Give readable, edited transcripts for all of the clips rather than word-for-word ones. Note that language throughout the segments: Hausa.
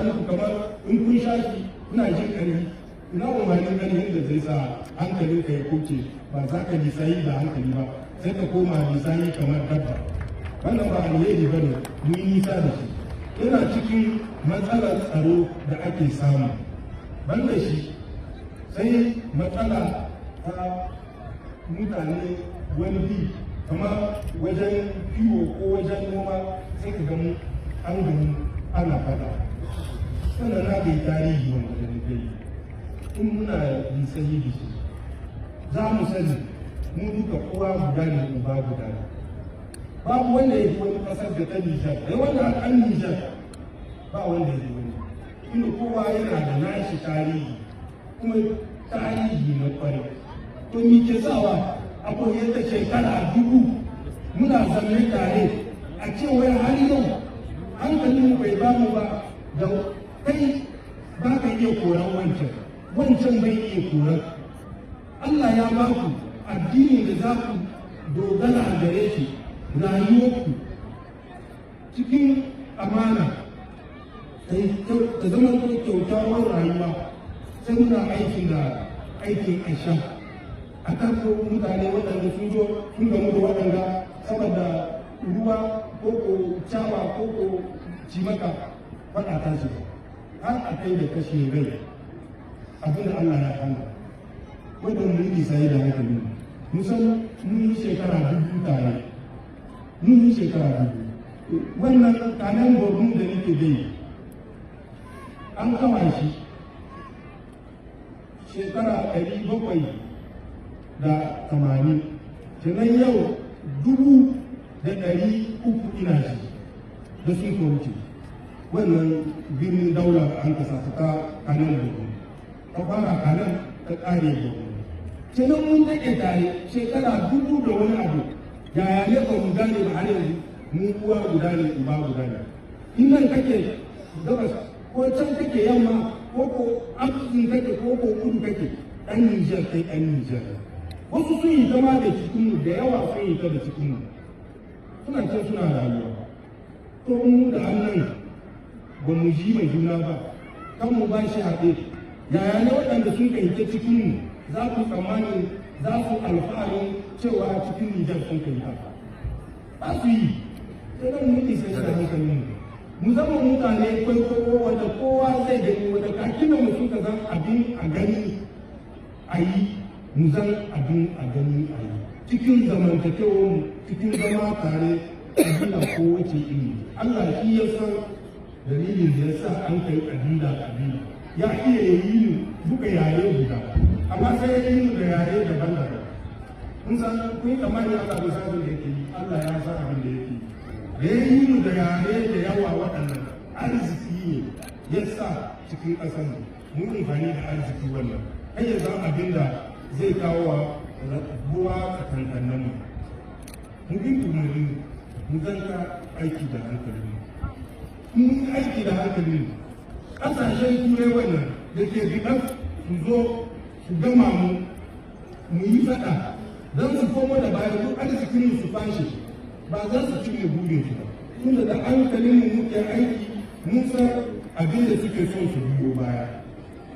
muku kamar in kun sha shi kuna jin ƙarfi, ina umarnin ƙarfin da zai sa hankalin ka ya kuce ba za ka lisayi da hankali ba sai ka koma lisayi kamar dabba. Wannan ba alheri ba ne, mun yi nisa da shi. Yana cikin matsalar tsaro da ake samu. Banda shi sai matsala ta mutane wani bi kamar wajen kiwo ko wajen noma sai ka gamu an gamu ana fada. Sannan na bai tarihi wanda da gai in muna lisayi da shi za mu sani mu duka kowa guda ne uba guda ne. Babu wanda ya fi wani ƙasar da ta Nijar, da wanda an Nijar ba wanda ya fi wani. Inda kowa yana da nashi tarihi, kuma tarihi na kwarai. To me ke sawa akwai yadda shekara 2000 muna zaune tare a cewa har yau hankalin bai ba mu ba da kai ba ka iya koran wancan bai iya koran. Allah ya ba ku addini da za ku dogara a gare shi rayuwarku cikin amana ta zama kyautawan rayuwa sai muna aikin aisha a karko mutane waɗanda sun zo sun gamu da waɗanda saboda ruwa ko cawa ko cimaka faɗa ta shi har a kai da kashe rai abinda Allah ya hana wadda mun yi sai da hankali musan mun yi shekara 2000 tare mun yi shekara 2000 wannan kanan borno da nake dai an kama shi shekara 780 kenan yau 300 ina shi da sun kwanci wannan birnin daula an kasa ta kanan borno ta fara kanan ta kare borno kenan mun daɗe tare shekara 2000 da wani abu yaya ne ba mu gane ba har yanzu mun uwa guda ne uba guda ne in nan kake gabas ko can kake yamma ko afirkin kake ko kudu kake ɗan Nijar kai ɗan Nijar. Wasu sun yi zama da cikinmu da yawa sun yi ta da cikinmu suna ce suna rayuwa. To mu da annan ba mu ji mai juna ba kan mu ba shi haɗe yaya ne waɗanda sun kai cikinmu za ku tsammani za su alfaharin cewa cikin Nijar sun kai haka. Ba su yi sai nan mun isa shi da hankalin mu zama mutane kwaikwayo wanda kowa zai gani wanda kakinan mu suka zan abin a gani a yi mu zan abin a gani a yi cikin zamantakewar mu cikin zama tare kabila ko wace iri Allah shi ya san dalilin da ya sa an kai kabila ya iya yi mu duka yare guda amma sai ya yi mu da yare daban-daban mun san kun yi tsammani Allah bai san abin da yake yi Allah ya san abin da yake yi da ya yi mu da yare da yawa waɗannan arziki ne ya sa cikin ƙasar mu mun amfani da arziki wannan kai ya zama abin da zai kawo wa ruwa a kankanin mu mu bi umarni mu zanka aiki da hankalin mu mun aiki da hankalin mu ƙasashen turai wannan da ke bidan su zo su gama mu yi faɗa don su komo da bayan duk arzikin su fashe ba za su cinye burin su ba tunda da hankalin mu muke aiki mun san abin da suke son su biyo baya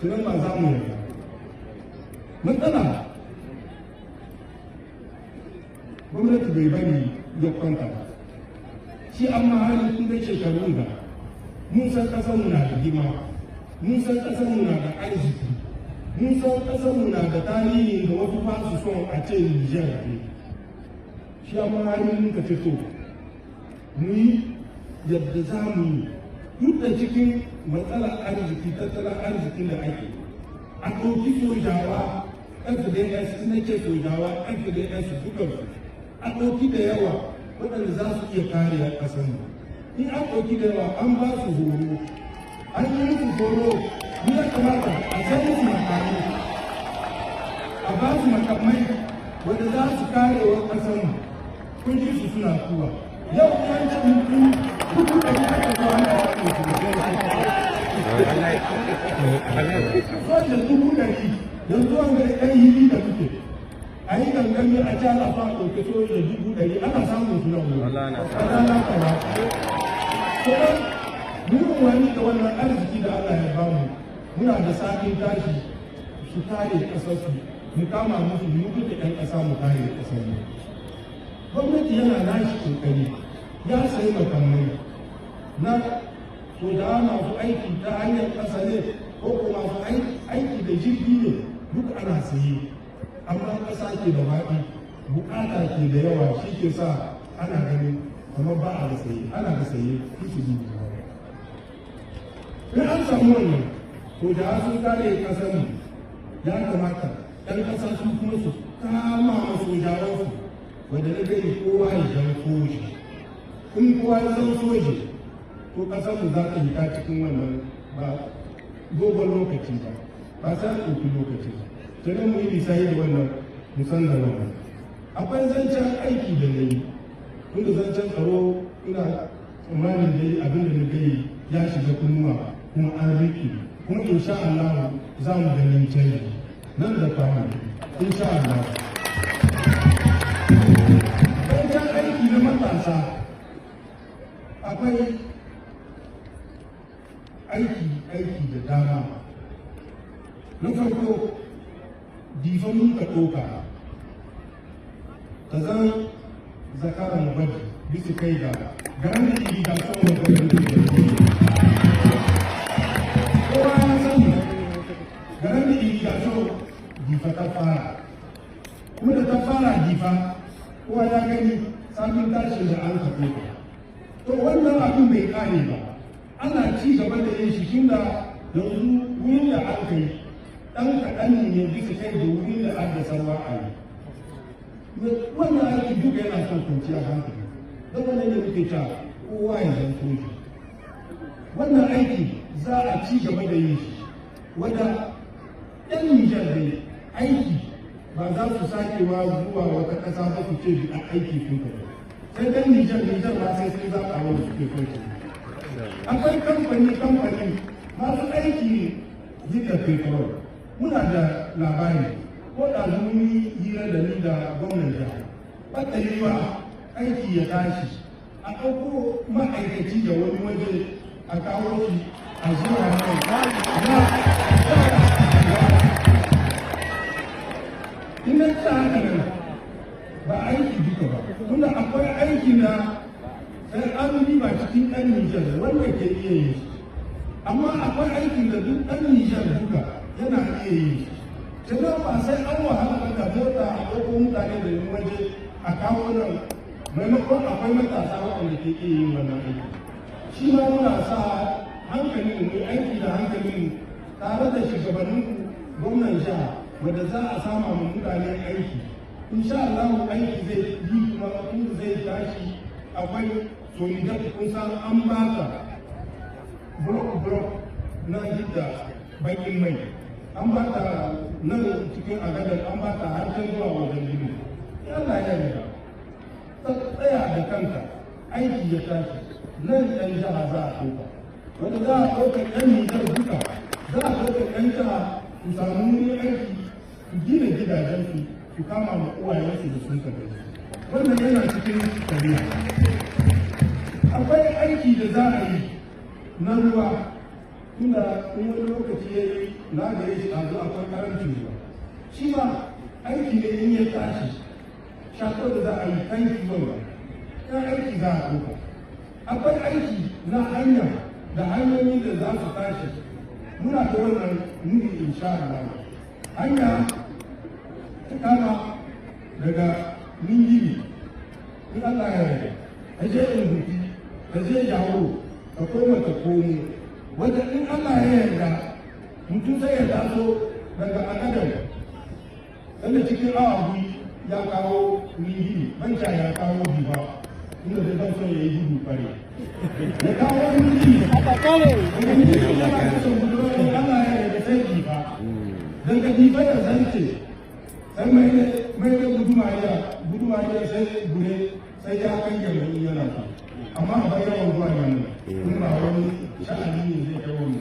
tunan ba za mu yarda matsala gwamnati bai bari ya kwanta ba shi amma halin kun dai shekarun da mun san kasar mu na da girma mun san kasar mu na da arziki mun san kasar mu na da tarihi da wasu ba su son a ce Nijar ne shi amma halin muka ce so mu yi yadda za mu yi duk da cikin matsalar arziki tattalin arzikin da ake a ɗauki sojawa FDS na ce sojawa FDS dukansu a ɗauki da yawa waɗanda za su iya kare ƙasar mu in an ɗauki da yawa an ba su horo an yi musu horo ni ya kamata a san musu makamai a ba su makamai wanda za su kare wa ƙasar mu kun ji su suna kuwa yau an ce mutum kudu da ya aka zuwa na sojan 100,000 yanzu wanda ɗan hili da muke a yi gangami a jala fa a ɗauke sojan 100,000 ana samun su na wuri. mun wani da wannan arziki da Allah ya bamu muna da sabin tashi su kare ƙasarsu mu kama musu mu duka ɗan ƙasa mu kare ƙasar mu. Gwamnati yana nashi ƙoƙari ya sayi makamai na sojawa masu aiki ta hanyar ƙasa ne ko kuma masu aiki da jirgi ne duk ana saye, amma ƙasa ke da waɗi buƙata ke da yawa shi ke sa ana ganin kamar ba a da saye, ana da saye su bi. In an samu wannan sojawa sun kare ƙasar mu ya kamata ɗan ƙasa su kuma su kama sojawansu wanda na gani kowa ya zama soji. In kowa ya zama soji to ƙasar mu za ta fita cikin wannan ba dogon lokaci ba sa ɗauki lokaci sai dai mu yi lissafi da wannan musan da wannan. Akwai zancen aiki da na yi tunda zancen tsaro ina tsammanin da abin da na gani ya shiga kunnuwa kuma an riƙe kuma insha Allah za mu ganin canji nan da kwana insha Allah. Zancen aiki na matasa akwai aiki da dama. Na farko difan muka ɗauka ta zan zakaran gwaji bisa kai ga garin da iri ga sauran gwamnati kowa ya sani garin da iri ga sauran difa ta fara kuma da ta fara difa kowa ya gani samun tashin da an ka ɗauka. To wannan abin bai kare ba ana ci gaba da yin shi tun da yanzu wurin da aka yi ɗan kaɗan ne bisa kai da wurin da aka sarwa a yi. Wannan aiki duka yana son kwanciyar hankali don wannan ne muke cewa kowa ya zan soji. Wannan aiki za a ci gaba da yin shi wanda ɗan Nijar da aiki ba za su sake wa zuwa wata ƙasa ba su ce a aiki sun kaɗa. Sai ɗan Nijar ba sai sun zaɓa wani suke kwanci. Akwai kamfani masu aiki jika petrol muna da labari ko da mun yi hira da ni da gwamnan jiha wata yiwa aiki ya tashi a ɗauko ma'aikaci da wani waje a kawo shi a zuwa mai ina ta haka nan ba aiki duka ba tunda akwai aiki na sai an ba cikin ɗan Nijar wanda ke iya yi amma akwai aikin da duk ɗan Nijar duka yana iya yi sai ba sai an wahala da mota a ɗauko mutane da yin waje a kawo nan maimakon akwai matasa waɗanda ke iya yin wannan aiki. Shi ma muna sa hankalin mu aiki da hankalin tare da shugabannin gwamnan jiha wanda za a sama mu mutane aiki. Insha Allah aiki zai yi kuma zai tashi akwai solidar kun san an ba ka blok na jidda bakin mai an ba ta nan cikin agadar an ba ta harshen zuwa wajen gini yana yarda ta tsaya da kanka aiki ya tashi nan ɗan jiha za a ɗauka wanda za a ɗauka ɗan nijar duka za a ɗauka ɗan jiha su samu wani aiki su gina gidajensu su kama ma uwayensu da sun kaɗai wannan yana cikin shari'a. Akwai aiki da za a yi na ruwa tunda in wani lokaci ya yi na gare shi a zuwa akwai karancin ruwa shi ma aiki ne in ya tashi shakar da za a yi tanki ruwa ɗan aiki za a ɗauka. Akwai aiki na hanya da hanyoyi da za su tashi muna da wannan nuni insha Allah. Hanya ta kama daga Ningiri in Allah ya yarda a je Inguti ka je yawo ka koma ka komo wanda in Allah ya yarda mutum sai ya taso daga al'adar wanda cikin awa biyu ya kawo Ningiri manta ya kawo biba inda zai zan son ya yi gudu fare ya kawo Ningiri daga Ningiri ya kawo son gudu Allah ya yarda sai biba daga biba ya zance sai mai da guduma ya sai gure sai ya kan gaba yana ta amma a bai yawan zuwa nan kun ba wani sha'ani ne zai kawo mu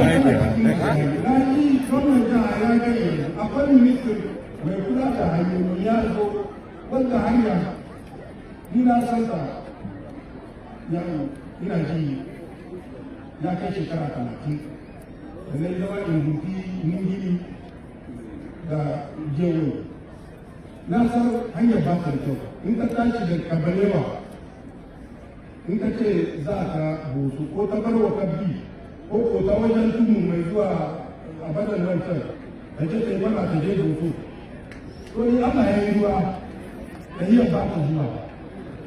na yi gwamnan jiha ya gani akwai ministan mai kula da hanyoyi ya zo wanda hanya ni na san ta yau ina ji ya kai shekara 30 da na zama in gufi ningiri da jewo na san hanyar ba ta kyau in ka tashi da kabalewa in ka ce za ka bosu ko ta barwa kabbi ko ta wajen tumu mai zuwa a badan wancan da ce kai mana ta je bosu to in Allah ya yi ruwa da iya ba ta zuwa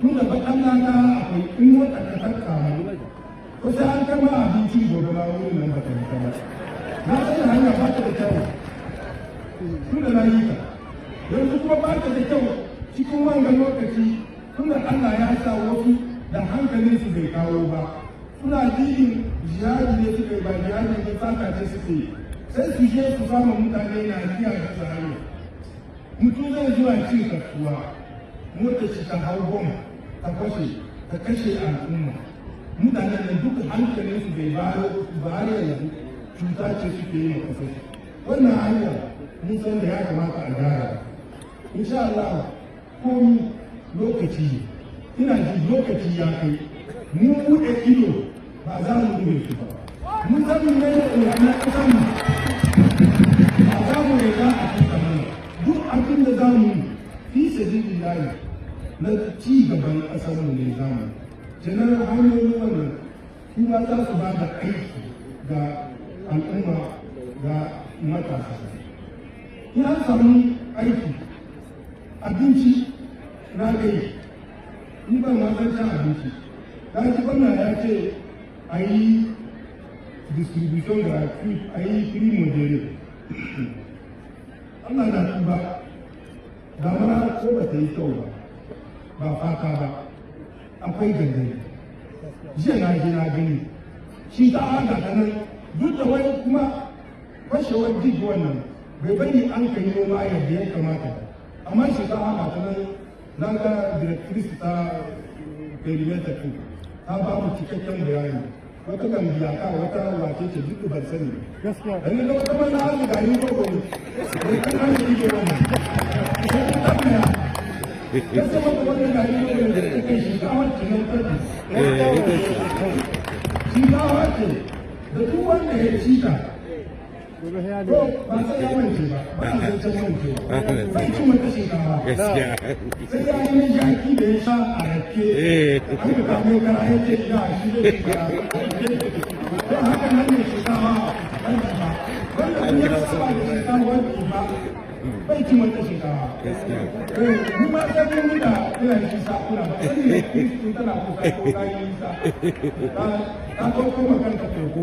tun da bakan nana akwai in wata ka tarka mai ko sai an kama abinci gobe ma wurin nan ba ta yi ba na san hanya ba ta da kyau tun da na yi ta yanzu kuma ba ta da kyau cikin wannan lokaci tun da Allah ya sa wasu da hankalin su bai kawo ba suna jin jihadi ne suke ba jihadi ne saka ce suke sai su je su samu mutane na jiya da tsari mutum zai zuwa cin kasuwa motar shi ta hau goma ta kashe al'umma mutanen da duk hankalin su bai bayar yanzu cuta ce suke yi na kasar wannan hanya mun san da ya kamata a gyara insha Allah komi lokaci ina ji lokaci ya kai mun buɗe ido ba za mu dube su ba mun san ne na kasan mu ba za mu riga a cikin mana duk abin da za mu fi sabilillahi na ci gaban kasar mu ne za mu kenan hanyoyin wannan kuma za su ba da aiki ga al'umma ga matasa in an samu aiki abinci na gai in ban wasancan abinci ta ji wannan ya ce a yi distribution gratuit a yi free modere Allah na tuba damar ko ba ta yi kyau ba fata ba akwai gandari jiya na ji na gani shi ta hada ta nan duk da wani kuma fashewar jig wannan bai bari an kai noma yadda ya kamata amma shi ta hada ta nan na ga directrice ta perimeter ɗin ta ba mu cikakken bayani wata gambiya ka wata wace ce duk ban sani gaskiya da ni da wata mana an ga ni ko ne sai kan yi ke wannan sai ta tafiya gaskiya wata wannan ga ni ko ne da kai shi ta wace nan ta shi ta wace da duk wanda ya ci ta ko ba sai ya mance ba ba sai ya mance ba sai kuma ta shinkawa sai ya yi jaki da ya sha a rake an ka kamo kara ya ce ya shi da shinkawa don haka nan ne shinkawa wanda ba wanda ya saba da shinkawa ba bai ci mata shinkawa mu ma sai mun da ina shi sa kuna ba sai ne kun tana kusa ko kai sa ta ko kuma kanka ko